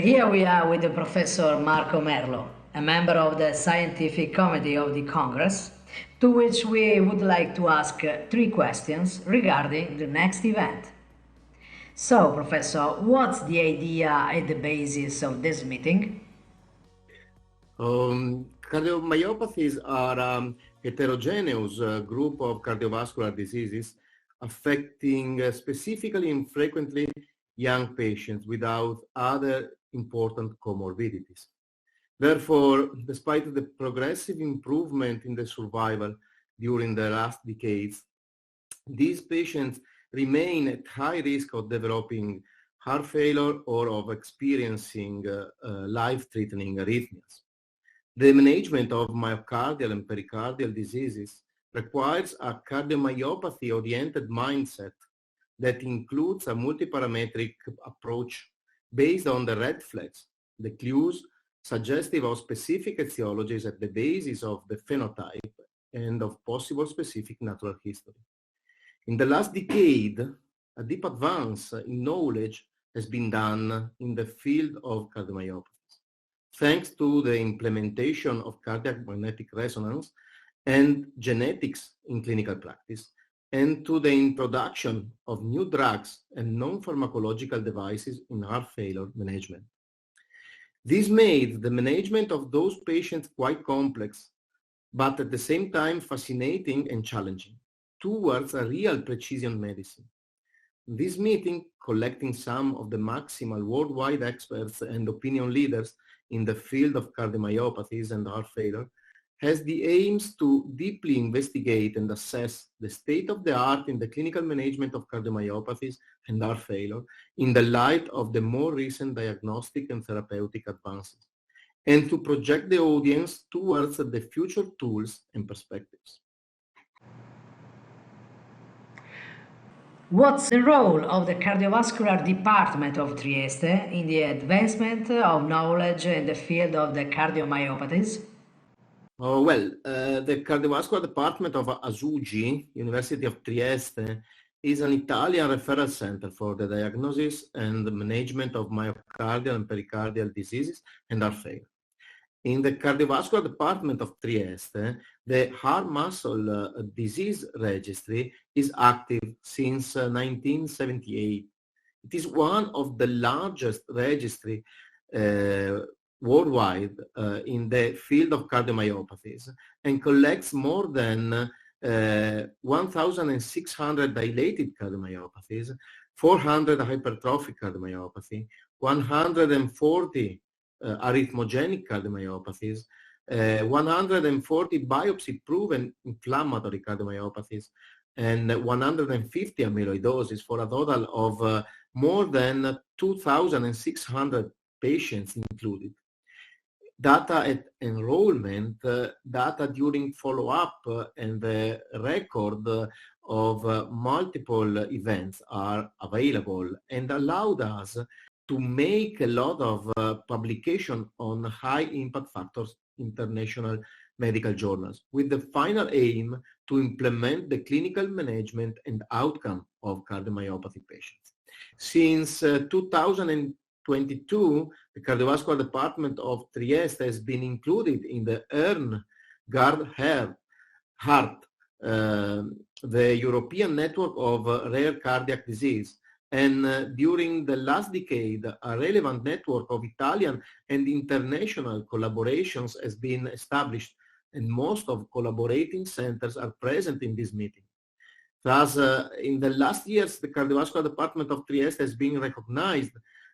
Here we are with the Professor Marco Merlo, a member of the Scientific Committee of the Congress, to which we would like to ask three questions regarding the next event. So, Professor, what's the idea at the basis of this meeting? Cardiomyopathies are a heterogeneous group of cardiovascular diseases affecting specifically and frequently young patients without other important comorbidities. Therefore, despite the progressive improvement in the survival during the last decades, these patients remain at high risk of developing heart failure or of experiencing life-threatening arrhythmias. The management of myocardial and pericardial diseases requires a cardiomyopathy-oriented mindset that includes a multiparametric approach based on the red flags, the clues suggestive of specific etiologies at the basis of the phenotype and of possible specific natural history. In the last decade, a deep advance in knowledge has been done in the field of cardiomyopathy, thanks to the implementation of cardiac magnetic resonance and genetics in clinical practice, and to the introduction of new drugs and non-pharmacological devices in heart failure management. This made the management of those patients quite complex, but at the same time fascinating and challenging, towards a real precision medicine. This meeting, collecting some of the maximal worldwide experts and opinion leaders in the field of cardiomyopathies and heart failure, has the aims to deeply investigate and assess the state of the art in the clinical management of cardiomyopathies and heart failure in the light of the more recent diagnostic and therapeutic advances, and to project the audience towards the future tools and perspectives. What's the role of the cardiovascular department of Trieste in the advancement of knowledge in the field of the cardiomyopathies? The cardiovascular department of ASUGI, University of Trieste, is an Italian referral center for the diagnosis and the management of myocardial and pericardial diseases and heart failure. In the cardiovascular department of Trieste, the heart muscle disease registry is active since 1978. It is one of the largest registry worldwide in the field of cardiomyopathies and collects more than 1,600 dilated cardiomyopathies, 400 hypertrophic cardiomyopathy, 140 arrhythmogenic cardiomyopathies, 140 biopsy-proven inflammatory cardiomyopathies, and 150 amyloidosis, for a total of more than 2,600 patients included. Data at enrollment, data during follow-up, and the record of multiple events are available and allowed us to make a lot of publication on high impact factors international medical journals, with the final aim to implement the clinical management and outcome of cardiomyopathy patients. Since 2022, the cardiovascular department of Trieste has been included in the Heart, the European Network of Rare Cardiac Disease. And during the last decade, a relevant network of Italian and international collaborations has been established, and most of collaborating centers are present in this meeting. Thus, in the last years, the cardiovascular department of Trieste has been recognized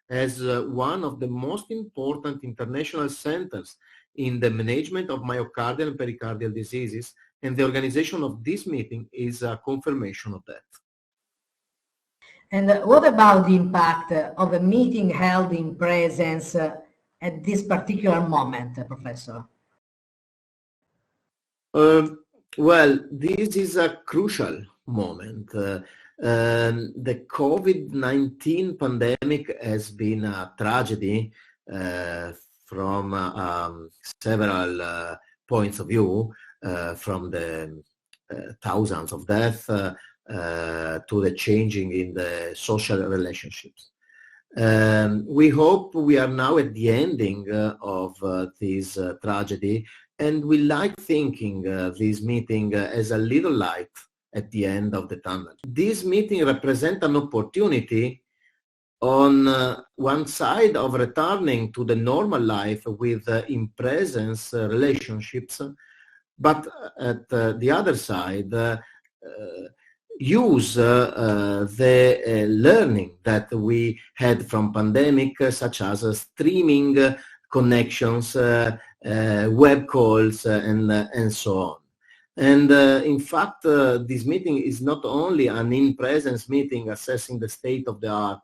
as one of the most important international centers in the management of myocardial and pericardial diseases, and the organization of this meeting is a confirmation of that. And what about the impact of a meeting held in presence at this particular moment, Professor? This is a crucial moment. The COVID-19 pandemic has been a tragedy from several points of view, from the thousands of deaths to the changing in the social relationships. We hope we are now at the ending of this tragedy, and we like thinking this meeting as a little light at the end of the tunnel. This meeting represents an opportunity on one side of returning to the normal life with in-presence relationships, but at the other side, use the learning that we had from pandemic, such as streaming connections, web calls, and so on. And in fact, this meeting is not only an in-presence meeting assessing the state of the art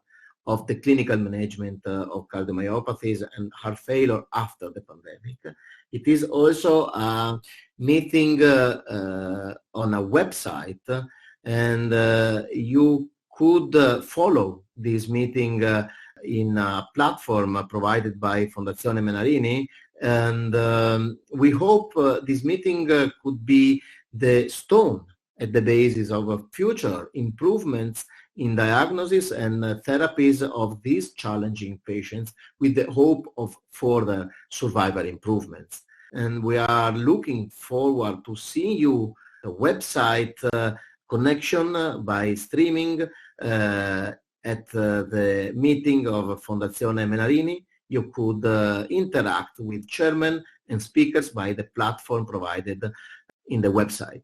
of the clinical management of cardiomyopathies and heart failure after the pandemic. It is also a meeting on a website, and you could follow this meeting in a platform provided by Fondazione Menarini, and we hope this meeting could be the stone at the basis of future improvements in diagnosis and therapies of these challenging patients, with the hope of further survival improvements. And we are looking forward to seeing you the website connection by streaming at the meeting of Fondazione Menarini. You could interact with chairman and speakers by the platform provided in the website.